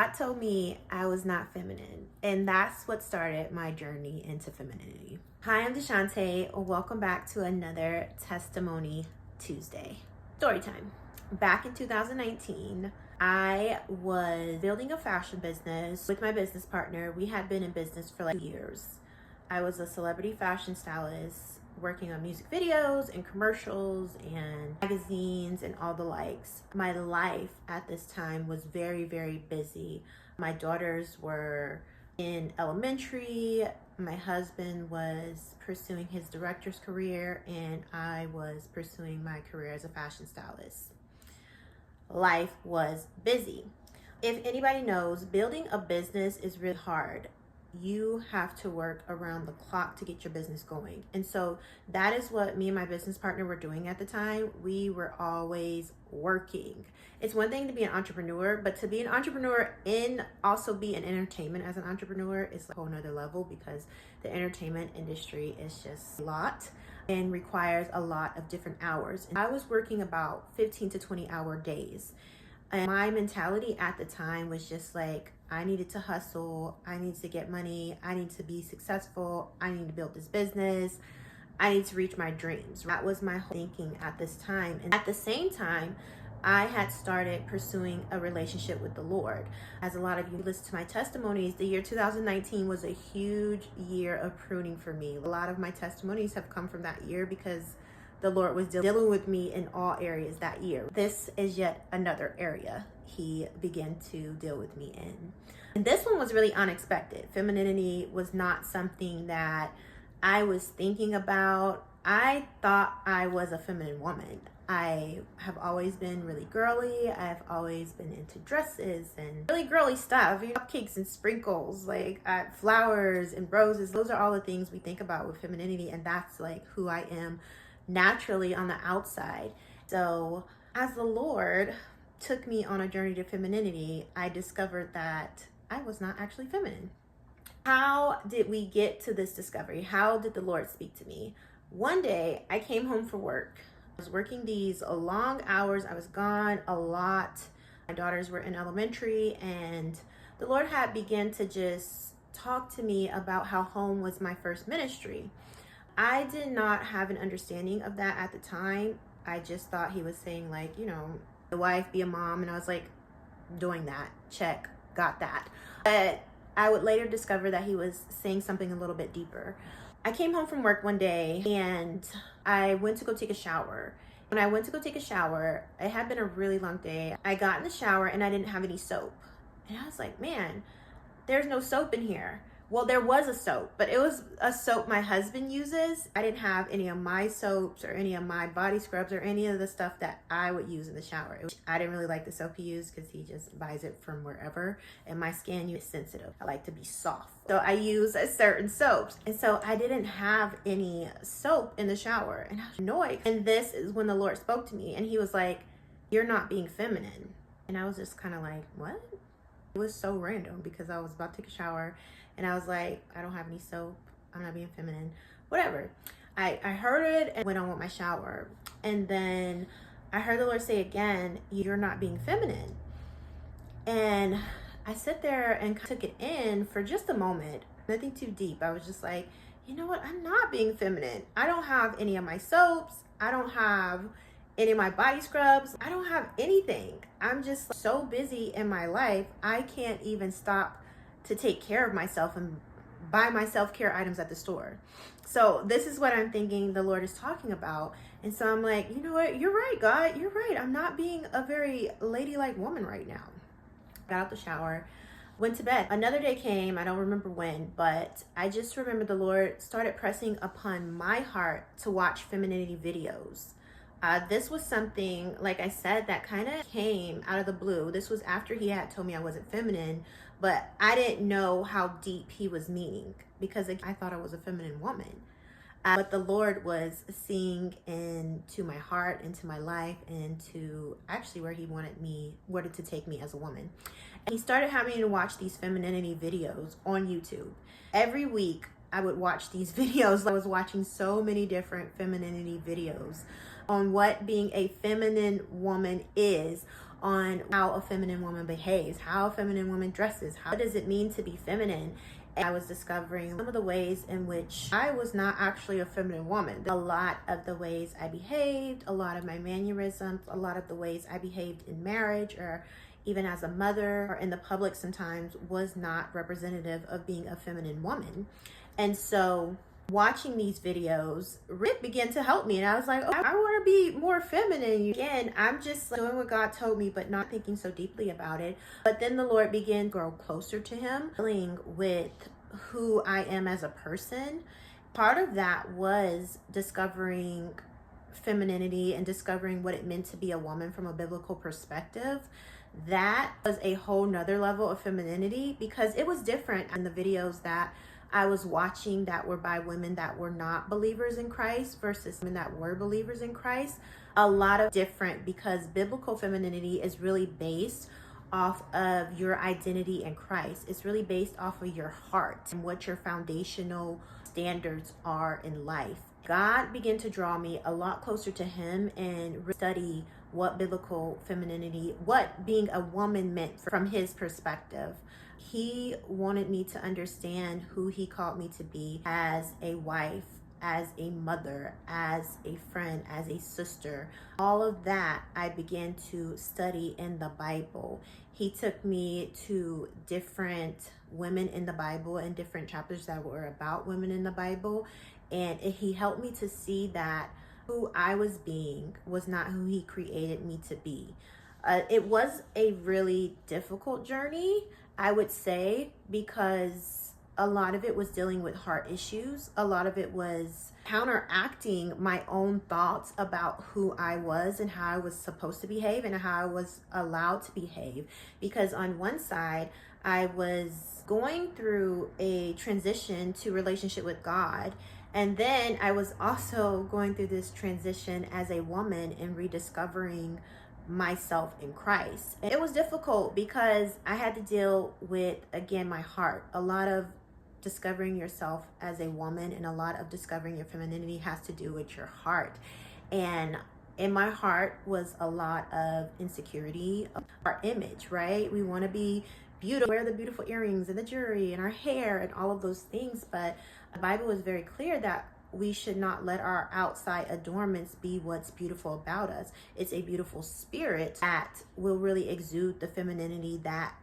God told me I was not feminine, and that's what started my journey into femininity. Hi, I'm Deshante. Welcome back to another Testimony Tuesday. Story time. Back in 2019, I was building a fashion business with my business partner. We had been in business for like years. I was a celebrity fashion stylist working on music videos and commercials and magazines and all the likes. My life at this time was very, very busy. My daughters were in elementary. My husband was pursuing his director's career, and I was pursuing my career as a fashion stylist. Life was busy. If anybody knows, building a business is really hard. You have to work around the clock to get your business going. And so that is what me and my business partner were doing at the time. We were always working. It's one thing to be an entrepreneur, but to be an entrepreneur and also be in entertainment as an entrepreneur is a whole nother level, because the entertainment industry is just a lot and requires a lot of different hours. And I was working about 15 to 20-hour days. And my mentality at the time was just like, I needed to hustle, I need to get money, I need to be successful, I need to build this business, I need to reach my dreams. That was my whole thinking at this time. And at the same time, I had started pursuing a relationship with the Lord. As a lot of you listen to my testimonies, the year 2019 was a huge year of pruning for me. A lot of my testimonies have come from that year because the Lord was dealing with me in all areas that year. This is yet another area He began to deal with me in. And this one was really unexpected. Femininity was not something that I was thinking about. I thought I was a feminine woman. I have always been really girly. I've always been into dresses and really girly stuff, cupcakes and sprinkles, like flowers and roses. Those are all the things we think about with femininity, and that's like who I am naturally on the outside. So as the Lord took me on a journey to femininity, I discovered that I was not actually feminine. How did we get to this discovery? How did the Lord speak to me? One day I came home from work. I was working these long hours. I was gone a lot. My daughters were in elementary, and the Lord had begun to just talk to me about how home was my first ministry. I did not have an understanding of that at the time. I just thought He was saying, like, be a wife, be a mom. And I was like, doing that. Check. Got that. But I would later discover that He was saying something a little bit deeper. I came home from work one day and I went to go take a shower. When I went to go take a shower, it had been a really long day. I got in the shower and I didn't have any soap. And I was like, man, there's no soap in here. Well, there was a soap, but it was a soap my husband uses. I didn't have any of my soaps or any of my body scrubs or any of the stuff that I would use in the shower. I didn't really like the soap he used because he just buys it from wherever, and my skin is sensitive. I like to be soft. So I use a certain soaps. And so I didn't have any soap in the shower, and I was annoyed. And this is when the Lord spoke to me, and He was like, "You're not being feminine." And I was just kind of like, what? It was so random because I was about to take a shower and I was like, I don't have any soap. I'm not being feminine. Whatever. I heard it and went on with my shower. And then I heard the Lord say again, you're not being feminine. And I sat there and took it in for just a moment. Nothing too deep. I was just like, you know what? I'm not being feminine. I don't have any of my soaps. I don't have any of my body scrubs. I don't have anything. I'm just so busy in my life. I can't even stop to take care of myself and buy my self-care items at the store. So this is what I'm thinking the Lord is talking about. And so I'm like, you know what? You're right, God. You're right. I'm not being a very ladylike woman right now. Got out the shower, went to bed. Another day came. I don't remember when, but I just remember the Lord started pressing upon my heart to watch femininity videos. This was something, like I said, that kind of came out of the blue. This was after He had told me I wasn't feminine, but I didn't know how deep He was meaning because I thought I was a feminine woman. But the Lord was seeing into my heart, into my life, into actually where He wanted to take me as a woman. And He started having me to watch these femininity videos on YouTube. Every week, I would watch these videos. I was watching so many different femininity videos on what being a feminine woman is, on how a feminine woman behaves, how a feminine woman dresses, what does it mean to be feminine. And I was discovering some of the ways in which I was not actually a feminine woman. A lot of the ways I behaved, a lot of my mannerisms, a lot of the ways I behaved in marriage or even as a mother or in the public sometimes was not representative of being a feminine woman. And so watching these videos, Rick began to help me. And I was like, oh, I want to be more feminine. Again, I'm just doing what God told me, but not thinking so deeply about it. But then the Lord began to grow closer to him, dealing with who I am as a person. Part of that was discovering femininity and discovering what it meant to be a woman from a biblical perspective. That was a whole nother level of femininity, because it was different in the videos that I was watching that were by women that were not believers in Christ versus women that were believers in Christ. A lot of different, because biblical femininity is really based off of your identity in Christ. It's really based off of your heart and what your foundational standards are in life. God began to draw me a lot closer to him and study what biblical femininity, what being a woman meant from his perspective. He wanted me to understand who he called me to be as a wife, as a mother, as a friend, as a sister. All of that I began to study in the Bible. He took me to different women in the Bible and different chapters that were about women in the Bible. And he helped me to see that who I was being was not who he created me to be. It was a really difficult journey, I would say, because a lot of it was dealing with heart issues. A lot of it was counteracting my own thoughts about who I was and how I was supposed to behave and how I was allowed to behave. Because on one side, I was going through a transition to relationship with God. And then I was also going through this transition as a woman and rediscovering myself in Christ. It was difficult because I had to deal with, again, my heart. A lot of discovering yourself as a woman and a lot of discovering your femininity has to do with your heart. And in my heart was a lot of insecurity, our image, right? We want to be beautiful, wear the beautiful earrings and the jewelry and our hair and all of those things. But the Bible is very clear that we should not let our outside adornments be what's beautiful about us. It's a beautiful spirit that will really exude the femininity that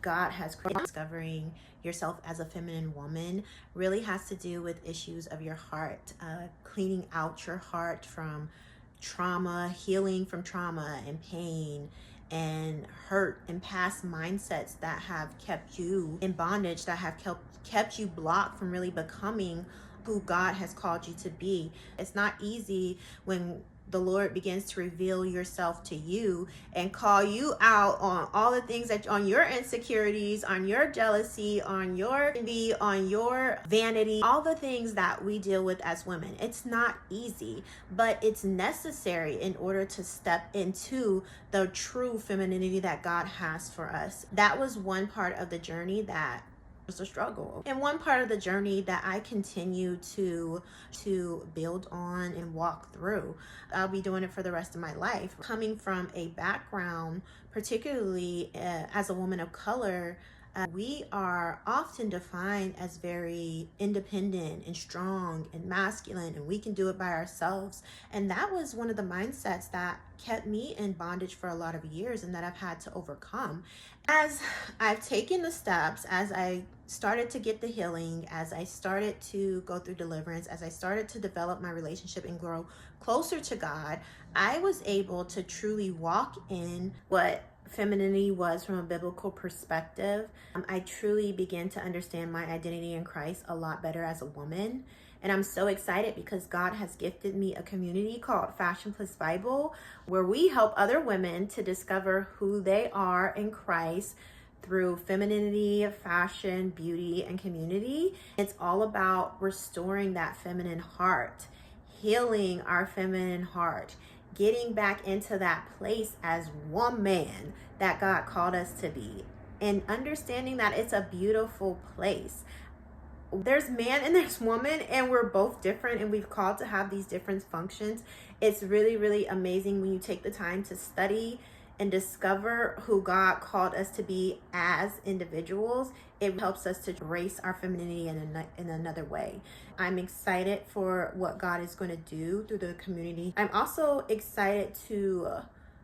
God has created. Discovering yourself as a feminine woman really has to do with issues of your heart, cleaning out your heart from trauma, healing from trauma and pain and hurt and past mindsets that have kept you in bondage, that have kept you blocked from really becoming who God has called you to be. It's not easy when the Lord begins to reveal yourself to you and call you out on all the things that on your insecurities, on your jealousy, on your envy, on your vanity, all the things that we deal with as women. It's not easy, but it's necessary in order to step into the true femininity that God has for us. That was one part of the journey that was a struggle, and one part of the journey that I continue to build on and walk through. I'll be doing it for the rest of my life. Coming from a background, particularly as a woman of color, we are often defined as very independent and strong and masculine, and we can do it by ourselves. And that was one of the mindsets that kept me in bondage for a lot of years and that I've had to overcome. As I've taken the steps, as I started to get the healing, as I started to go through deliverance, as I started to develop my relationship and grow closer to God, I was able to truly walk in what femininity was from a biblical perspective. I truly began to understand my identity in Christ a lot better as a woman. And I'm so excited because God has gifted me a community called Fashion Plus Bible, where we help other women to discover who they are in Christ through femininity, fashion, beauty, and community. It's all about restoring that feminine heart, healing our feminine heart, getting back into that place as one man that God called us to be, and understanding that it's a beautiful place. There's man and there's woman, and we're both different, and we've called to have these different functions. It's really, really amazing when you take the time to study and discover who God called us to be as individuals, it helps us to embrace our femininity in another way. I'm excited for what God is going to do through the community. I'm also excited to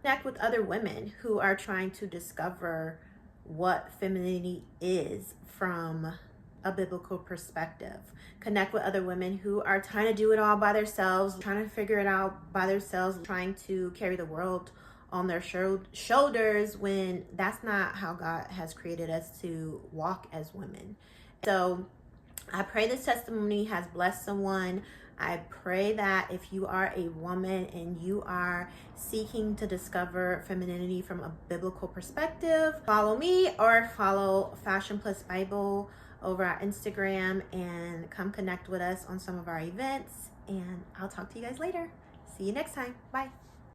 connect with other women who are trying to discover what femininity is from a biblical perspective. Connect with other women who are trying to do it all by themselves, trying to figure it out by themselves, trying to carry the world on their shoulders when that's not how God has created us to walk as women. So I pray this testimony has blessed someone. I pray that if you are a woman and you are seeking to discover femininity from a biblical perspective, follow me or follow Fashion Plus Bible over our Instagram and come connect with us on some of our events. And I'll talk to you guys later. See you next time. Bye.